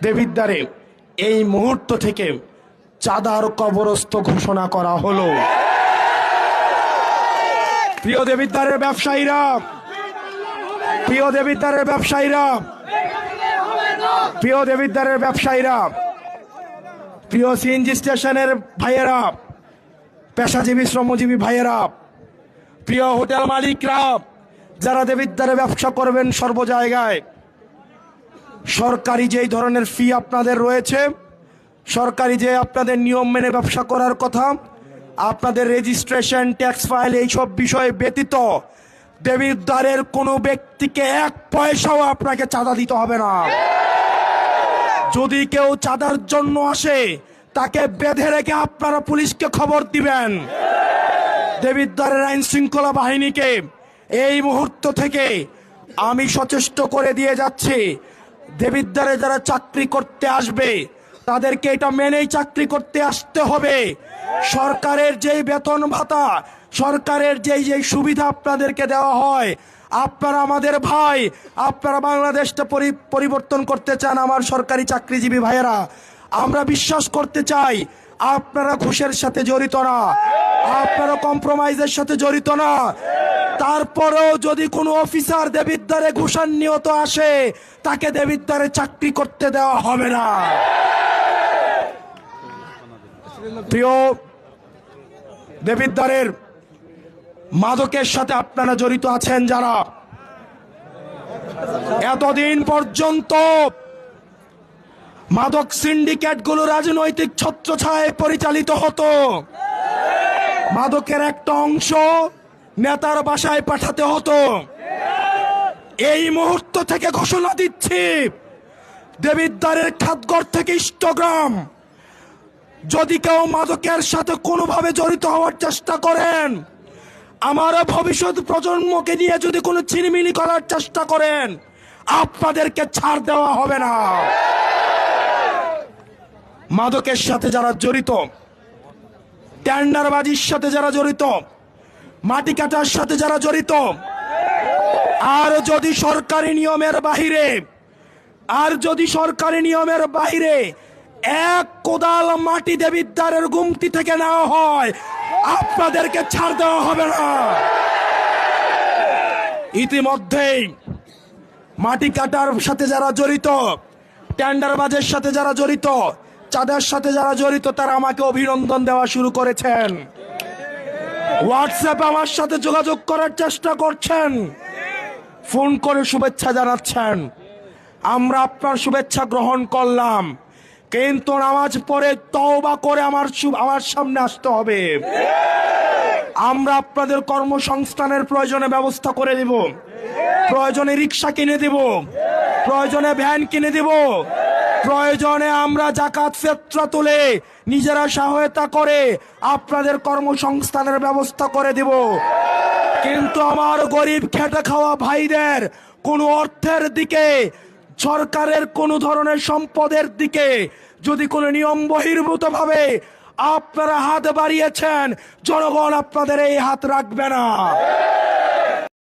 দেবিদ্বারে এই মুহূর্ত থেকে চাঁদার কবরস্থ ঘোষণা করা হলো। প্রিয় দেবিদ্বারের ব্যবসায়ীরা, প্রিয় দেবিদ্বারের ব্যবসায়ীরা, প্রিয় দেবিদ্বারের ব্যবসায়ীরা, প্রিয় সিএনজি স্টেশনের ভাইয়েরা, পেশাজীবী শ্রমজীবী ভাইয়েরা, প্রিয় হোটেল মালিকরা, যারা দেবিদ্বারে ব্যবসা করবেন সর্ব জায়গায়, সরকারি যেই ধরনের ফি আপনাদের রয়েছে, সরকারি যে আপনাদের নিয়ম মেনে ব্যবসা করার কথা, আপনাদের রেজিস্ট্রেশন, ট্যাক্স ফাইল, এইসব বিষয় ব্যতীত দেবিদ্বারের কোনো ব্যক্তিকে এক পয়সাও আপনাকে চাঁদা দিতে হবে না। যদি কেউ চাঁদার জন্য আসে তাকে বেঁধে রেখে আপনারা পুলিশকে খবর দিবেন। দেবিদ্বারের আইন শৃঙ্খলা বাহিনীকে এই মুহূর্ত থেকে আমি সচেষ্ট করে দিয়ে যাচ্ছি, দেবিদ্বারে যারা চাকরি করতে আসবে তাদেরকে এটা মেনেই চাকরি করতে আসতে হবে। সরকারের যেই বেতন ভাতা, সরকারের যেই যেই সুবিধা আপনাদেরকে দেওয়া হয়, আপনারা আমাদের ভাই, আপনারা বাংলাদেশটা পরিবর্তন করতে চান আমার সরকারি চাকরিজীবী ভাইয়েরা। আমরা বিশ্বাস করতে চাই আপনারা ঘুষের সাথে জড়িত না, আপনারা কম্প্রোমাইজের সাথে জড়িত না। তারপরেও যদি কোনো অফিসার দেবিদ্বারে ঘুষান্বিত আসে তাকে দেবিদ্বারে চাকরি করতে দেওয়া হবে না। প্রিয় দেবিদ্বারের মাদকের সাথে আপনারা জড়িত আছেন যারা, এতদিন পর্যন্ত মাদক সিন্ডিকেটগুলো রাজনৈতিক ছত্রছায়ায় পরিচালিত হতো। মাদকের একটা অংশ নেতার বাসায় পাঠাতে হতো। এই মুহূর্ত থেকে ঘোষণা দিচ্ছি, দেবিদ্বারের খাতঘর থেকে ইষ্টগ্রাম যদি কেউ মাদকের সাথে কোনোভাবে জড়িত হওয়ার চেষ্টা করেন, আমার ভবিষ্যৎ প্রজন্মকে নিয়ে যদি কোনো ছিনিমিনি করার চেষ্টা করেন, আপনাদেরকে ছাড় দেওয়া হবে না। মাদকের সাথে যারা জড়িত, টেন্ডারবাজির সাথে যারা জড়িত, মাটি কাটার সাথে যারা জড়িত, আর যদি সরকারি নিয়মের বাহিরে এক কোদাল মাটি দেবিদ্বারের গুমতি থেকে নেওয়া হয়, আপনাদেরকে ছাড় দেওয়া হবে না। ইতিমধ্যেই মাটি কাটার সাথে যারা জড়িত, টেন্ডারবাজের সাথে যারা জড়িত, চাঁদার সাথে যারা জড়িত, তারা আমাকে অভিনন্দন দেওয়া শুরু করেছেন। হোয়াটসঅ্যাপে আমার সাথে যোগাযোগ করার চেষ্টা করছেন, ফোন করে শুভেচ্ছা জানাচ্ছেন। আমরা আপনার শুভেচ্ছা গ্রহণ করলাম, কিন্তু নামাজ পড়ে তওবা করে আমার সামনে আসতে হবে। আমরা আপনাদের কর্মসংস্থানের প্রয়োজনে ব্যবস্থা করে দিব, প্রয়োজনে রিক্সা কিনে দিব, প্রয়োজনে ভ্যান কিনে দিব, প্রয়োজনে আমরা যাকাত ফিতরা তুলে নিজেরা সহায়তা করে আপনাদের কর্মসংস্থানের ব্যবস্থা করে দিব। কিন্তু আমার গরিব খেটে খাওয়া ভাইদের কোনো অর্থের দিকে, সরকারের কোনো ধরনের সম্পদের দিকে যদি কোনো নিয়ম বহির্ভূত ভাবে আপনারা হাত বাড়িয়েছেন, জনগণ আপনাদের এই হাত রাখবে না।